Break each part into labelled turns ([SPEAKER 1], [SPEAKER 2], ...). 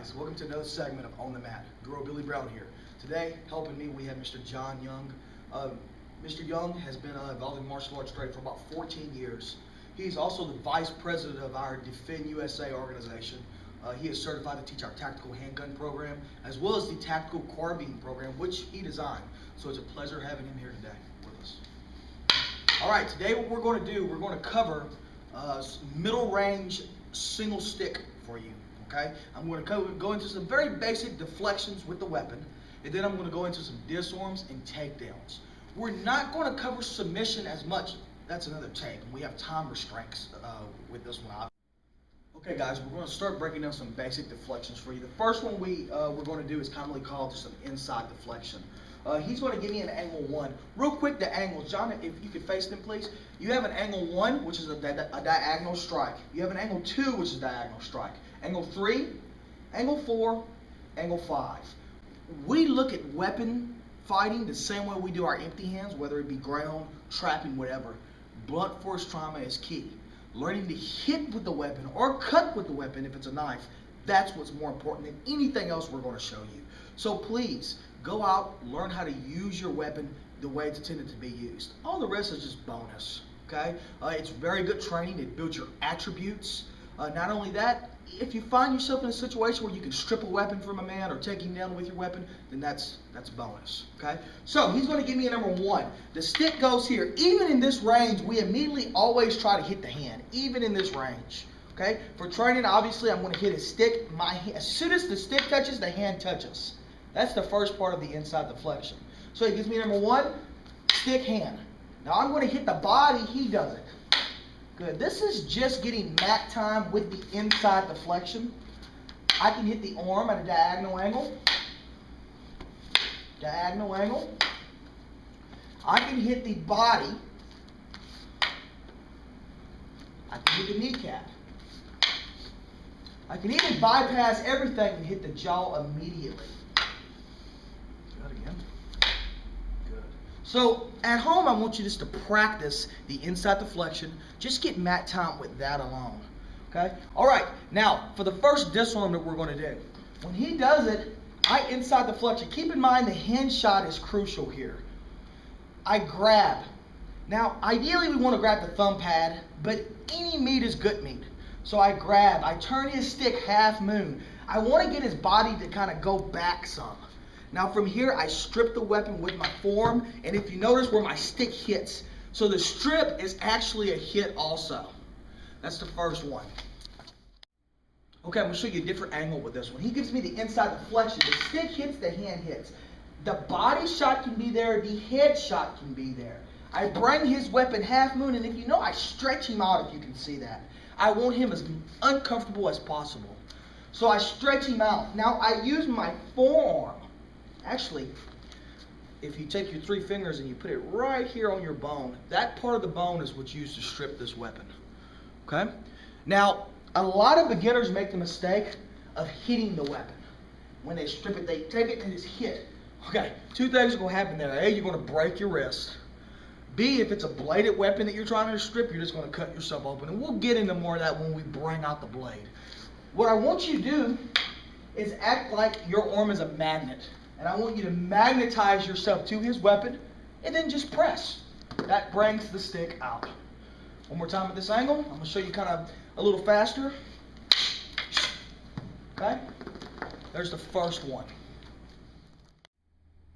[SPEAKER 1] guys, welcome to another segment of On the Mat. Guro Billy Brown here. Today, helping me, we have Mr. John Young. Mr. Young has been involved in martial arts training for about 14 years. He's also the vice president of our Defend USA organization. He is certified to teach our tactical handgun program, as well as the tactical carbine program, which he designed. So it's a pleasure having him here today with us. All right, today what we're going to do, we're going to cover middle range single stick for you. Okay, I'm going to go into some very basic deflections with the weapon, and then I'm going to go into some disarms and takedowns. We're not going to cover submission as much. That's another take. We have time restraints with this one. Okay, guys, we're going to start breaking down some basic deflections for you. The first one we're going to do is commonly called just an inside deflection. He's going to give me an angle 1. Real quick, the angles. John, if you could face them, please. You have an angle 1, which is a diagonal strike. You have an angle 2, which is a diagonal strike. Angle 3, angle 4, angle 5. We look at weapon fighting the same way we do our empty hands, whether it be ground, trapping, whatever. Blunt force trauma is key. Learning to hit with the weapon or cut with the weapon if it's a knife, that's what's more important than anything else we're going to show you. So please, go out, learn how to use your weapon the way it's intended to be used. All the rest is just bonus, okay? It's very good training. It builds your attributes. Not only that, if you find yourself in a situation where you can strip a weapon from a man or take him down with your weapon, then that's a bonus, okay? So he's going to give me a number 1. The stick goes here. Even in this range, we immediately always try to hit the hand, even in this range, okay? For training, obviously, I'm going to hit his stick. As soon as the stick touches, the hand touches. That's the first part of the inside deflection. So he gives me number 1, stick, hand. Now I'm going to hit the body, he does it. Good. This is just getting mat time with the inside deflection. I can hit the arm at a diagonal angle. Diagonal angle. I can hit the body. I can hit the kneecap. I can even bypass everything and hit the jaw immediately. Do that again. Good. So at home, I want you just to practice the inside deflection. Just get mat time with that alone. Okay? All right. Now, for the first disarm that we're going to do, when he does it, I inside deflection. Keep in mind the hand shot is crucial here. I grab. Now, ideally, we want to grab the thumb pad, but any meat is good meat. So I grab. I turn his stick half moon. I want to get his body to kind of go back some. Now from here, I strip the weapon with my forearm, and if you notice where my stick hits, so the strip is actually a hit also. That's the first one. Okay, I'm going to show you a different angle with this one. He gives me the inside deflection. The stick hits, the hand hits. The body shot can be there, the head shot can be there. I bring his weapon half moon, and if you know, I stretch him out if you can see that. I want him as uncomfortable as possible. So I stretch him out. Now I use my forearm. Actually, if you take your 3 fingers and you put it right here on your bone, that part of the bone is what's used to strip this weapon. Okay? Now, a lot of beginners make the mistake of hitting the weapon. When they strip it, they take it and just hit. Okay, 2 things are going to happen there. A, you're going to break your wrist. B, if it's a bladed weapon that you're trying to strip, you're just going to cut yourself open. And we'll get into more of that when we bring out the blade. What I want you to do is act like your arm is a magnet. And I want you to magnetize yourself to his weapon and then just press. That brings the stick out. One more time at this angle. I'm going to show you kind of a little faster. Okay? There's the first one.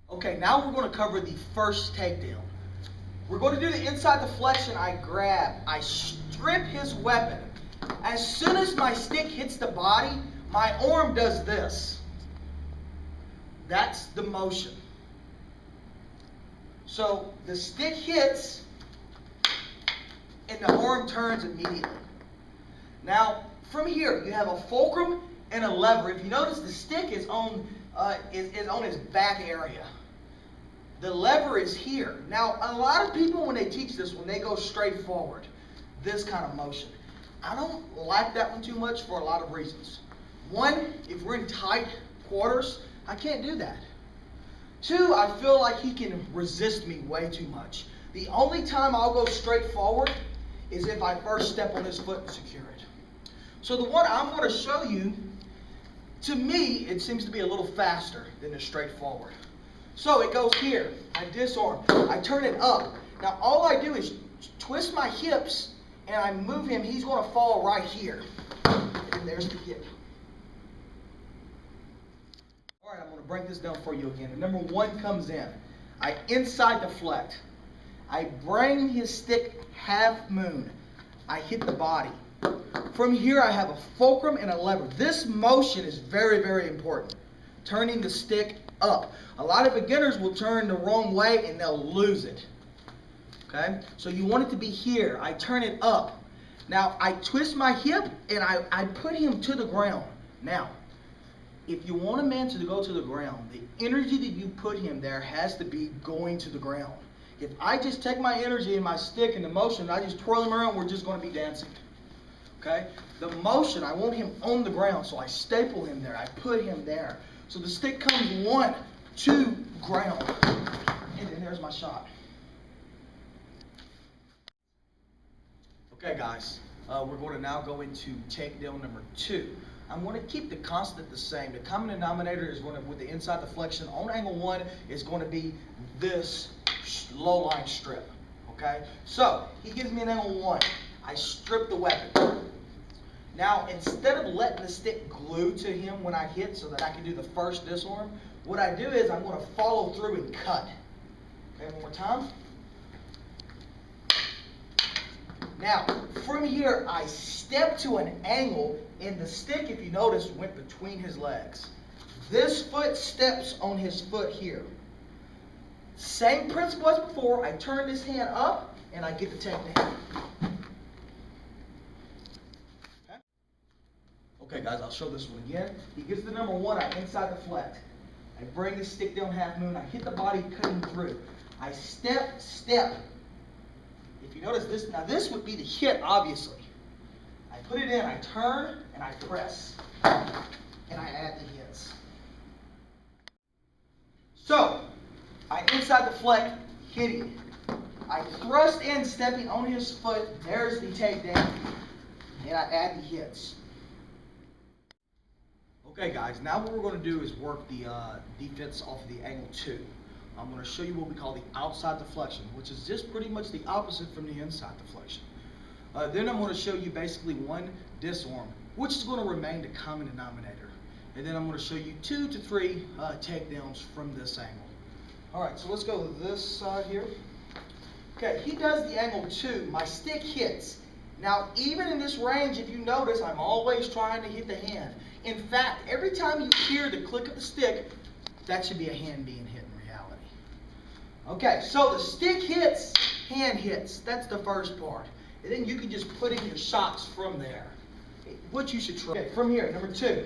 [SPEAKER 1] Okay, now we're going to cover the first takedown. We're going to do the inside deflection. I grab. I strip his weapon. As soon as my stick hits the body, my arm does this. That's the motion. So the stick hits and the arm turns immediately. Now from here you have a fulcrum and a lever. If you notice, the stick is on his back area. The lever is here. Now a lot of people, when they teach this, when they go straight forward, this kind of motion, I don't like that one too much for a lot of reasons. One, if we're in tight quarters, I can't do that. 2, I feel like he can resist me way too much. The only time I'll go straight forward is if I first step on his foot and secure it. So the one I'm going to show you To me, it seems to be a little faster than the straightforward. So it goes here. I disarm. I turn it up. Now all I do is twist my hips and I move him. He's going to fall right here. And there's the hip. All right, I'm going to break this down for you again. And number one comes in. I inside deflect. I bring his stick half moon. I hit the body. From here, I have a fulcrum and a lever. This motion is very, very important. Turning the stick up. A lot of beginners will turn the wrong way and they'll lose it. Okay? So you want it to be here. I turn it up. Now, I twist my hip and I put him to the ground. Now, if you want a man to go to the ground, the energy that you put him there has to be going to the ground. If I just take my energy and my stick and the motion, I just twirl him around, we're just going to be dancing. Okay? The motion, I want him on the ground, so I staple him there. I put him there. So the stick comes 1, 2, ground. And then there's my shot. Okay, guys. We're going to now go into takedown number 2. I'm going to keep the constant the same. The common denominator is going to, with the inside deflection on angle 1, is going to be this low line strip. Okay? So, he gives me an angle 1. I strip the weapon. Now, instead of letting the stick glue to him when I hit so that I can do the first disarm, what I do is I'm going to follow through and cut. Okay, one more time. Now, from here, I step to an angle, and the stick, if you notice, went between his legs. This foot steps on his foot here. Same principle as before. I turn this hand up, and I get the takedown. Okay, guys, I'll show this one again. He gets the number 1, I inside deflect. I bring the stick down half moon, I hit the body cutting through. I step, step. If you notice this, now this would be the hit, obviously. I put it in, I turn, and I press. And I add the hits. So, I inside deflect, hitting. I thrust in, stepping on his foot. There's the takedown. And I add the hits. Okay, guys, now what we're going to do is work the defense off of the angle 2. I'm going to show you what we call the outside deflection, which is just pretty much the opposite from the inside deflection. Then I'm going to show you basically one disarm, which is going to remain the common denominator. And then I'm going to show you 2 to 3 takedowns from this angle. All right, so let's go to this side here. Okay, he does the angle 2. My stick hits. Now, even in this range, if you notice, I'm always trying to hit the hand. In fact, every time you hear the click of the stick, that should be a hand being hit in reality. Okay, so the stick hits, hand hits. That's the first part. And then you can just put in your shots from there. What you should try. Okay, from here, number 2.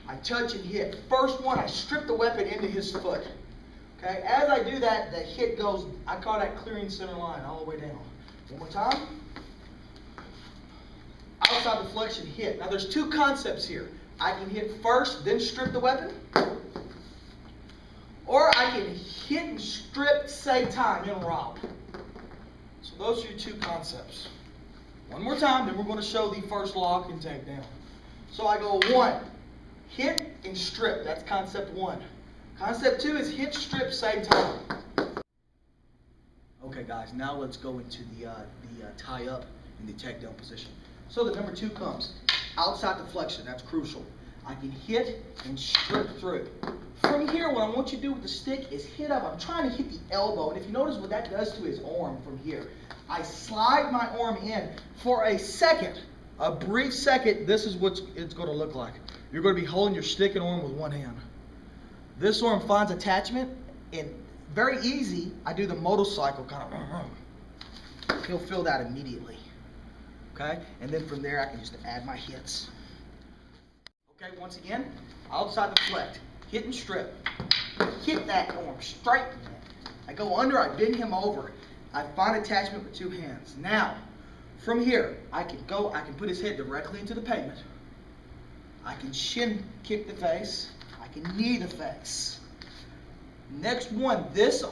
[SPEAKER 1] I touch and hit. First one, I strip the weapon into his foot. Okay, as I do that, the hit goes, I call that clearing center line all the way down. One more time. Outside deflection, hit. Now there's 2 concepts here. I can hit first, then strip the weapon. Or I can hit and strip, same time, and rob. So those are your 2 concepts. One more time, then we're going to show the first lock and takedown. So I go 1, hit and strip. That's concept 1. Concept 2 is hit, strip, same time. Okay, guys, now let's go into the tie up in the takedown position. So the number 2 comes. Outside deflection, that's crucial. I can hit and strip through. From here, what I want you to do with the stick is hit up. I'm trying to hit the elbow, and if you notice what that does to his arm from here, I slide my arm in for a second, a brief second. This is what it's going to look like. You're going to be holding your stick and arm with one hand. This arm finds attachment, and very easy, I do the motorcycle kind of. He'll feel that immediately. Okay, and then from there I can just add my hits. Okay, once again, outside deflect, hit and strip. Hit that arm, straighten it. I go under, I bend him over. I find attachment with 2 hands. Now, from here, I can put his head directly into the pavement. I can shin kick the face. I can knee the face. Next one, this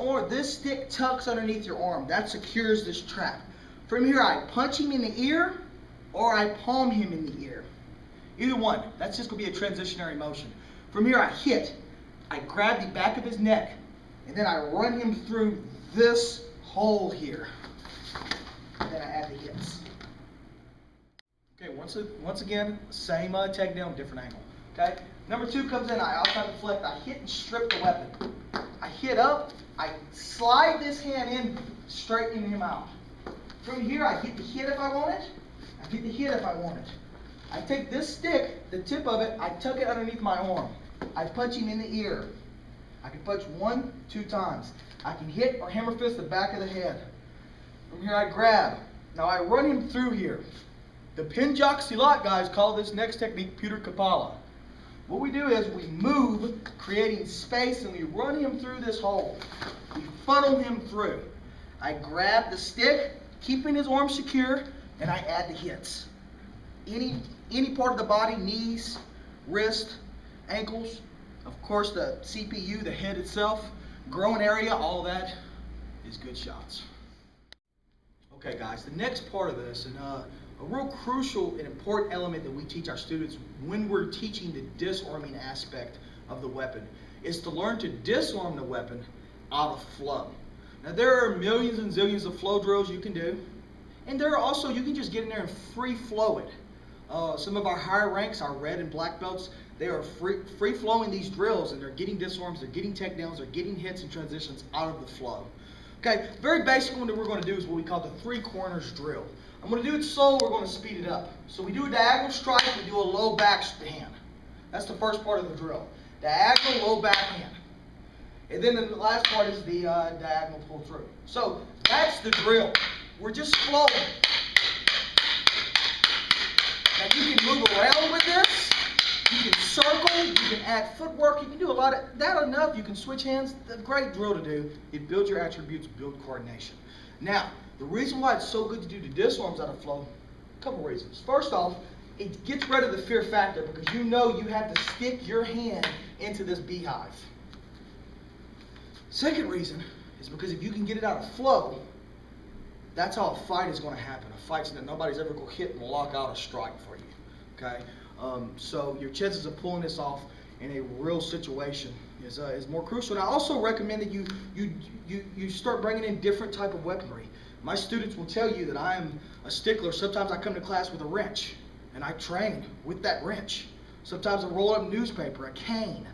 [SPEAKER 1] stick tucks underneath your arm. That secures this trap. From here, I punch him in the ear, or I palm him in the ear. Either one. That's just going to be a transitionary motion. From here, I hit. I grab the back of his neck, and then I run him through this hole here. And then I add the hits. Okay, once again, same takedown, different angle. Okay. Number 2 comes in. I outside deflect. I hit and strip the weapon. I hit up. I slide this hand in, straightening him out. From here, I hit the hit if I want it. I hit the hit if I want it. I take this stick, the tip of it, I tuck it underneath my arm. I punch him in the ear. I can punch 1, 2 times. I can hit or hammer fist the back of the head. From here, I grab. Now I run him through here. The Pinjak Silat guys call this next technique Puter Kapala. What we do is we move, creating space, and we run him through this hole. We funnel him through. I grab the stick, keeping his arm secure, and I add the hits. Any part of the body, knees, wrist, ankles, of course the CPU, the head itself, growing area, all that is good shots. Okay guys, the next part of this, and a real crucial and important element that we teach our students when we're teaching the disarming aspect of the weapon, is to learn to disarm the weapon out of flow. Now there are millions and zillions of flow drills you can do, and there are also, you can just get in there and free flow it. Some of our higher ranks, our red and black belts, they are free flowing these drills, and they're getting disarms, they're getting takedowns, they're getting hits and transitions out of the flow. Okay, very basic one that we're going to do is what we call the 3 corners drill. I'm going to do it slow, we're going to speed it up. So we do a diagonal strike, we do a low backhand. That's the first part of the drill. Diagonal, low backhand. And then the last part is the diagonal pull through. So that's the drill. We're just flowing. Now you can move around with this. You can circle, you can add footwork, you can do a lot of that enough. You can switch hands. That's a great drill to do. It builds your attributes, build coordination. Now, the reason why it's so good to do the disarms out of flow, a couple reasons. First off, it gets rid of the fear factor because you know you have to stick your hand into this beehive. Second reason is because if you can get it out of flow, that's how a fight is going to happen. A fight's that nobody's ever going to hit and lock out a strike for you. Okay, so your chances of pulling this off in a real situation is more crucial. And I also recommend that you start bringing in different type of weaponry. My students will tell you that I am a stickler. Sometimes I come to class with a wrench, and I train with that wrench. Sometimes I roll up newspaper, a cane.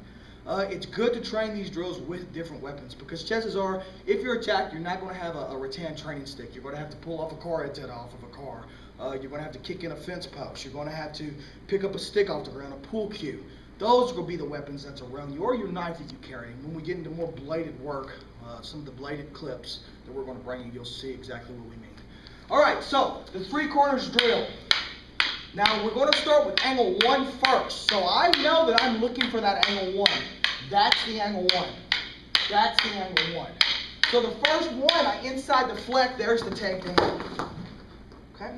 [SPEAKER 1] It's good to train these drills with different weapons because chances are, if you're attacked, you're not going to have a rattan training stick. You're going to have to pull off a car antenna off of a car. You're going to have to kick in a fence post. You're going to have to pick up a stick off the ground, a pool cue. Those are going to be the weapons that's around you, or your knife that you carry. And when we get into more bladed work, some of the bladed clips that we're going to bring you, you'll see exactly what we mean. All right, so the 3 corners drill. Now we're going to start with angle 1 first. So I know that I'm looking for that angle 1. That's the angle 1. That's the angle 1. So the first one, I inside deflect, there's the takedown. Okay?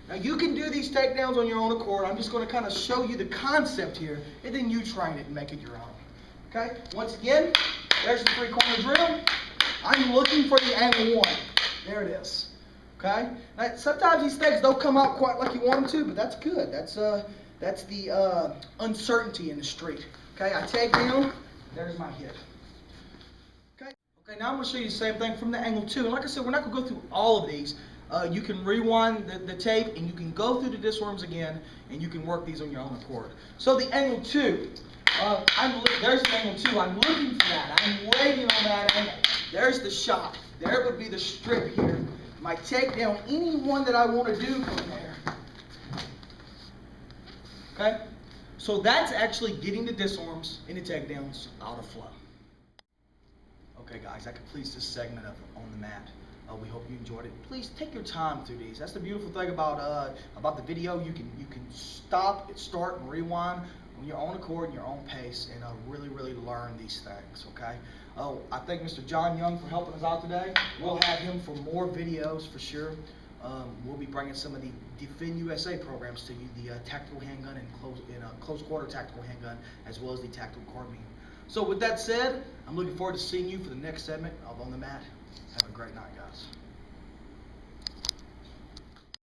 [SPEAKER 1] Now you can do these takedowns on your own accord. I'm just going to kind of show you the concept here, and then you train it and make it your own. Okay? Once again, there's the 3 corner drill. I'm looking for the angle 1. There it is. Okay? Now, sometimes these things don't come out quite like you want them to, but that's good. That's the uncertainty in the street. Okay? I take down. There's my hit. Okay, now I'm going to show you the same thing from the angle 2. And like I said, we're not going to go through all of these. You can rewind the tape, and you can go through the disarms again, and you can work these on your own accord. So the angle 2, there's the angle 2. I'm looking for that. I'm waiting on that angle. There's the shot. There would be the strip here. My takedown, any one that I want to do from there. Okay? So that's actually getting the disarms and the takedowns out of flow. Okay guys, that completes this segment of On the Mat. We hope you enjoyed it. Please take your time through these. That's the beautiful thing about the video. You can stop, start, and rewind on your own accord and your own pace, and really learn these things. Okay. I thank Mr. John Young for helping us out today. We'll have him for more videos for sure. We'll be bringing some of the Defend USA programs to you, the tactical handgun and close quarter tactical handgun, as well as the tactical carbine. So with that said, I'm looking forward to seeing you for the next segment of On the Mat. Have a great night, guys.